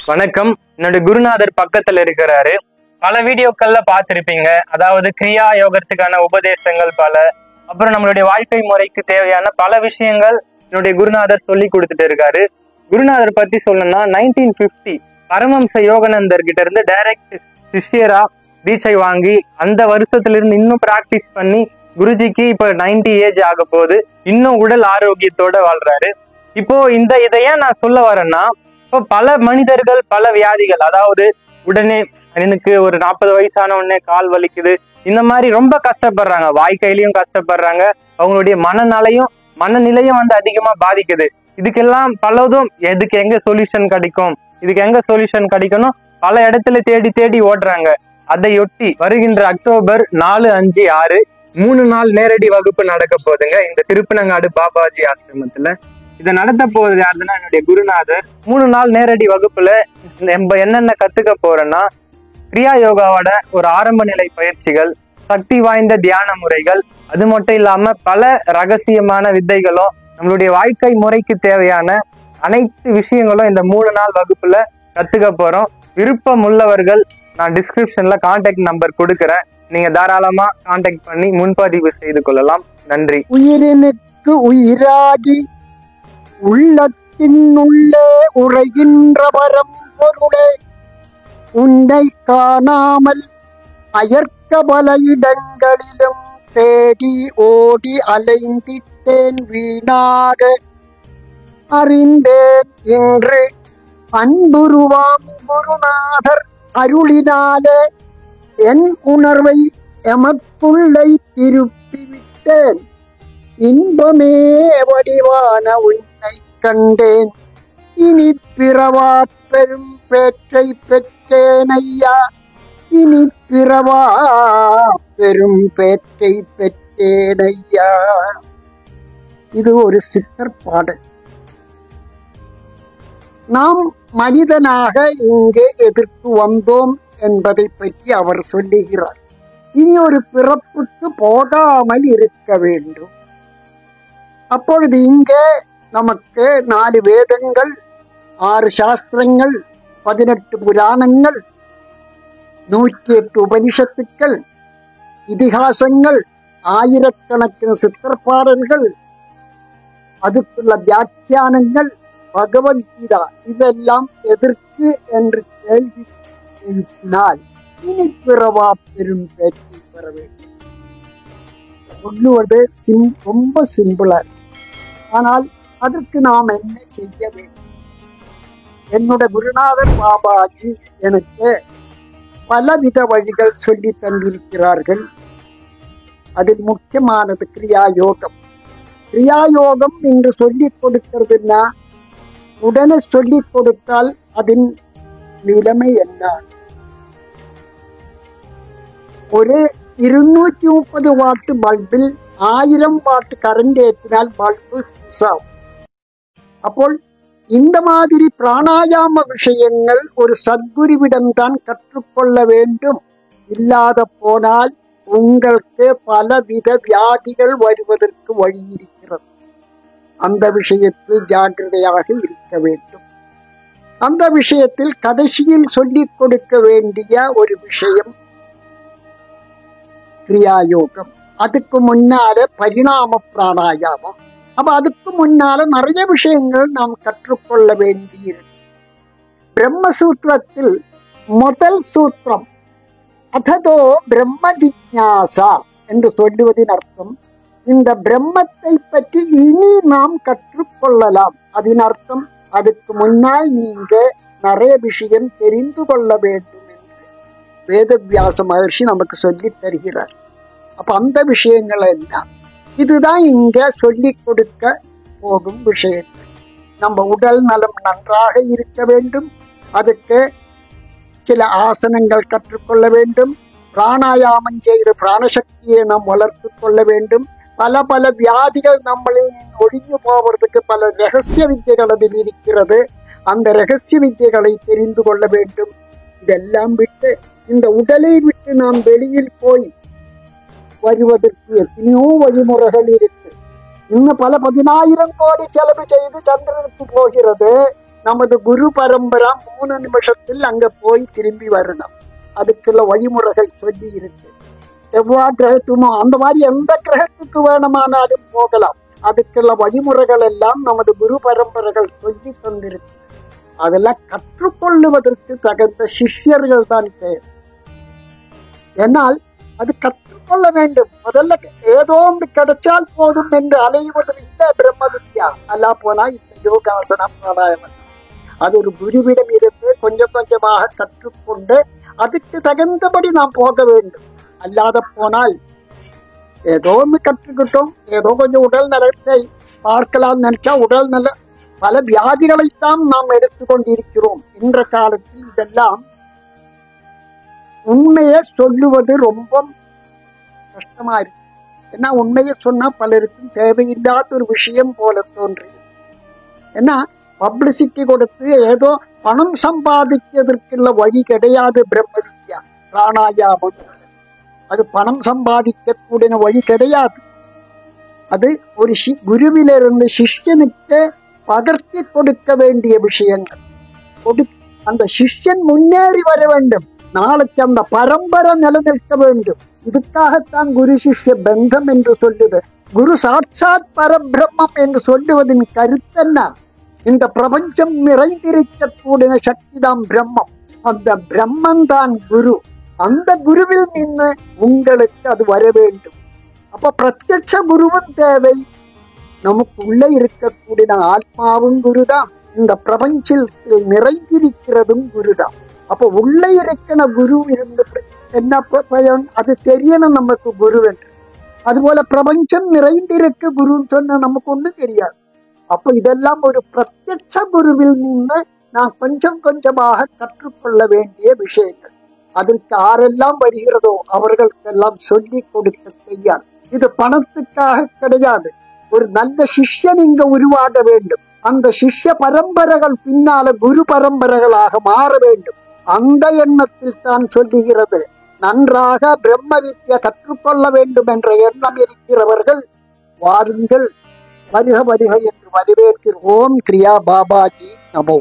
வணக்கம். என்னோட குருநாதர் பக்கத்துல இருக்கிறாரு. பல வீடியோக்கள்ல பார்த்திருப்பீங்க. அதாவது கிரியா யோகத்துக்கான உபதேசங்கள் பல, அப்புறம் நம்மளுடைய வாழ்க்கை முறைக்கு தேவையான பல விஷயங்கள் என்னுடைய குருநாதர் சொல்லி கொடுத்துட்டு இருக்காரு. குருநாதர் பத்தி சொல்லணும்னா 1950 பரமஹம்ச யோகானந்தர் கிட்ட இருந்து டைரக்ட் சிஷ்யரா தீட்சை வாங்கி அந்த வருஷத்துல இருந்து இன்னும் பிராக்டிஸ் பண்ணி குருஜிக்கு இப்ப 90 ஏஜ் ஆக போகுது. இன்னும் உடல் ஆரோக்கியத்தோட வாழ்றாரு. இப்போ இதை ஏன் நான் சொல்ல வரேன்னா, இப்போ பல மனிதர்கள் பல வியாதிகள், அதாவது உடனே எனக்கு ஒரு 40 வயசான உடனே கால் வலிக்குது, இந்த மாதிரி ரொம்ப கஷ்டப்படுறாங்க. வாழ்க்கையிலயும் கஷ்டப்படுறாங்க, அவங்களுடைய மனநிலையும் அதிகமா பாதிக்குது. இதுக்கெல்லாம் பலதும் எதுக்கு எங்க சொல்யூஷன் கிடைக்கும், இதுக்கு எங்க சொல்யூஷன் கிடைக்கணும், பல இடத்துல தேடி தேடி ஓடுறாங்க. அதையொட்டி வருகின்ற அக்டோபர் 4, 5, 6 3 நாள் நேரடி வகுப்பு நடக்க போகுதுங்க இந்த திருப்பனங்காடு பாபாஜி ஆசிரமத்துல. இதை நடத்த போறது யாருன்னா என்னுடைய குருநாதர். 3 நாள் நேரடி வகுப்புல நம்ம என்னென்ன கத்துக்க போறோம்னா, கிரியா யோகாவோட ஒரு ஆரம்ப நிலை பயிற்சிகள், சக்தி வாய்ந்த தியான முறைகள், அது மட்டும் இல்லாம பல ரகசியமான வித்தைகளும், நம்மளுடைய வாழ்க்கை முறைக்கு தேவையான அனைத்து விஷயங்களும் இந்த 3 நாள் வகுப்புல கத்துக்க போறோம். விருப்பம் உள்ளவர்கள் நான் டிஸ்கிரிப்ஷன்ல கான்டாக்ட் நம்பர் கொடுக்கிறேன், நீங்க தாராளமா கான்டாக்ட் பண்ணி முன்பதிவு செய்து கொள்ளலாம். நன்றி. உயிரினுக்கு உயிராகி உள்ளத்தின் உள்ளே உரைகின்ற பரம்பொருளே, உன்னை காணாமல் அயர்க்க பல இடங்களிலும் தேடி ஓடி அலைந்திட்டேன் வீணாக. அறிந்தேன் இன்று அன்புருவாம் குருநாதர் அருளினாலே என் உணர்வை எமக்குள்ளை திருப்பிவிட்டேன். இன்பமே வடிவான உன்னை கண்டேன், இனி பிறவா பெரும் பேற்றை பெற்றேன் ஐயா, இனி பிறவா பெரும் பேற்றை பெற்றேன் ஐயா. இது ஒரு சித்தர் பாடல். நாம் மனிதனாக இங்கே எதற்கு வந்தோம் என்பதை பற்றி அவர் சொல்லுகிறார். இனி ஒரு பிறப்புக்கு போகாமல் இருக்க வேண்டும். அப்பொழுது இங்கே நமக்கு 4 வேதங்கள், 6 சாஸ்திரங்கள், 18 புராணங்கள், 108 உபனிஷத்துக்கள், இதிகாசங்கள், ஆயிரக்கணக்கிന് சித்திரப்பாடல்கள், அதுக்குள்ள வியாக்கியானங்கள், பகவத்கீதா, இதெல்லாம் எதற்கு என்று கேள்வி எழுப்பினால் இனி பிறவா பெரும் பேச்சை பெற வேண்டும். சொல்லுவது ரொம்ப சிம்பிளா, ஆனால் அதற்கு நாம் என்ன செய்ய வேண்டும்? என்னுடைய குருநாதர் பாபாஜி எனக்கு பலவித வழிகள் சொல்லி தந்திருக்கிறார்கள். அதில் முக்கியமானது கிரியா யோகம். கிரியா யோகம் என்று சொல்லிக் கொடுக்கிறதுனா, உடனே சொல்லிக் கொடுத்தால் அதன் நிலைமை என்ன? ஒரு 230 வாட் பல்பில் 1000 வாட் கரண்ட் ஏற்றினால் பல்பு ஆகும். அப்போ இந்த மாதிரி பிராணாயாம விஷயங்கள் ஒரு சத்குருவிடம்தான் கற்றுக்கொள்ள வேண்டும். இல்லாத போனால் உங்களுக்கு பலவித வியாதிகள் வருவதற்கு வழி இருக்கிறது. அந்த விஷயத்தில் ஜாக்கிரதையாக இருக்க வேண்டும். அந்த விஷயத்தில் கடைசியில் சொல்லிக் கொடுக்க வேண்டிய ஒரு விஷயம் கிரியாயோகம். அதுக்கு முன்னால பரிணாம பிராணாயாமம். அப்ப அதுக்கு முன்னால நிறைய விஷயங்கள் நாம் கற்றுக்கொள்ள வேண்டியிருக்கு. பிரம்மசூத்திரத்தில் முதல் சூத்திரம் அததோ பிரம்ம ஜிக்ஞாசா என்று சொல்லுவதின் அர்த்தம், இந்த பிரம்மத்தை பற்றி இனி நாம் கற்றுக்கொள்ளலாம். அதன் அர்த்தம், அதுக்கு முன்னால் நீங்க நிறைய விஷயம் தெரிந்து கொள்ள வேண்டும் என்று வேதவியாச மகர்ஷி நமக்கு சொல்லி தருகிறார். அப்ப அந்த விஷயங்கள் என்ன? இதுதான் இங்க சொல்லி கொடுக்க போகும் விஷயங்கள். நம்ம உடல் நலம் நன்றாக இருக்க வேண்டும். அதுக்கு சில ஆசனங்கள் கற்றுக்கொள்ள வேண்டும். பிராணாயாமம் செய்து பிராணசக்தியை நாம் வளர்த்து கொள்ள வேண்டும். பல வியாதிகள் நம்மளை ஒழிஞ்சு போவதற்கு பல ரகசிய வித்தைகள் அதில் இருக்கிறது. அந்த ரகசிய வித்தைகளை தெரிந்து கொள்ள வேண்டும். இதெல்லாம் விட்டு இந்த உடலை விட்டு நாம் வெளியில் போய் வருவதற்கு எத்தனையோ வழிமுறைகள் இருக்கு. இன்னும் பல 10,000 கோடி செலவு செய்து சந்திரனுக்கு போகிறது. நமது குரு பரம்பரா 3 நிமிஷத்தில் அங்க போய் திரும்பி வரணும். அதுக்குள்ள வழிமுறைகள் சொல்லி இருக்கு. செவ்வாய் கிரகத்துமோ அந்த மாதிரி எந்த கிரகத்துக்கு வேணுமானாலும் போகலாம். அதுக்குள்ள வழிமுறைகள் எல்லாம் நமது குரு பரம்பரைகள் சொல்லி தந்திருக்கு. அதெல்லாம் கற்றுக்கொள்ளுவதற்கு தகுந்த சிஷ்யர்கள் தான் தேவை. ஏனால் அது கற்றுக்கொள்ள வேண்டும். முதல்ல ஏதோ ஒன்று கிடைச்சால் போதும் என்று அலைவதும் இல்லை பிரம்ம வித்யா. அல்லா போனா இந்த யோகாசனம் பிராணாயாமம் அது ஒரு குருவிடம் இருந்து கொஞ்சம் கொஞ்சமாக கற்றுக்கொண்டு அதுக்கு தகுந்தபடி நாம் போக வேண்டும். அல்லாத போனால் ஏதோ ஒன்று கற்றுக்கிட்டோம், ஏதோ கொஞ்சம் உடல் நலத்தை பார்க்கலாம் நினைச்சா உடல் நல பல வியாதிகளைத்தான் நாம் எடுத்துக்கொண்டிருக்கிறோம். இன்ற காலத்தில் இதெல்லாம் உண்மையை சொல்லுவது ரொம்ப கஷ்டமா இருக்கு. ஏன்னா உண்மையை சொன்னா பலருக்கும் தேவையில்லாத ஒரு விஷயம் போல தோன்றி, ஏன்னா பப்ளிசிட்டி கொடுத்து ஏதோ பணம் சம்பாதிக்கிறதுக்குள்ள வழி கிடையாது. பிரம்ம வித்யா பிராணாயாமம் அது பணம் சம்பாதிக்கக்கூடிய வழி கிடையாது. அது ஒரு குருவிலிருந்து சிஷ்யனுக்கு பகர்த்தி கொடுக்க வேண்டிய விஷயங்கள். அந்த சிஷ்யன் முன்னேறி வர வேண்டும், நாளைக்கு அந்த பரம்பரை நிலநிற்க வேண்டும். இதுக்காகத்தான் குரு சிஷ்ய பந்தம் என்று சொல்லுது. குரு சாட்சாத் பரபிரம்மம் என்று சொல்லுவதின் கருத்தென்ன? இந்த பிரபஞ்சம் நிறைந்திருக்கக்கூடிய சக்தி தான் பிரம்மம். அந்த பிரம்மன் தான் குரு. அந்த குருவில் நின்று உங்களுக்கு அது வர வேண்டும். அப்ப பிரத்யட்ச குருவும் தேவை. நமக்கு உள்ளே இருக்கக்கூடிய ஆத்மாவும் குருதான், இந்த பிரபஞ்சத்தில் நிறைந்திருக்கிறதும் குருதான். அப்ப உள்ளே இருக்கிற குரு இருந்து என்ன பயன்? அது தெரியணும் நமக்கு குரு என்று. அதுபோல பிரபஞ்சம் நிறைந்திருக்க குருன்னு சொன்ன நமக்கு ஒண்ணும் தெரியாது. அப்ப இதெல்லாம் ஒரு பிரத்யட்ச குருவில் நின்று நான் கொஞ்சம் கொஞ்சமாக கற்றுக்கொள்ள வேண்டிய விஷயங்கள். அதற்கு யாரெல்லாம் வருகிறதோ அவர்களுக்கெல்லாம் சொல்லி கொடுக்க செய்யார். இது பணத்துக்காக கிடையாது. ஒரு நல்ல சிஷ்யன் இங்க உருவாக வேண்டும். அந்த சிஷ்ய பரம்பரைகள் பின்னால குரு பரம்பரைகளாக மாற வேண்டும். அந்த எண்ணத்தில் தான் சொல்லுகிறது. நன்றாக பிரம்ம வித்யா கற்றுக்கொள்ள வேண்டும் என்ற எண்ணம் இருக்கிறவர்கள் வாருங்கள், வருக வருக என்று வரவேற்கிறோம். கிரியா பாபாஜி நமோ.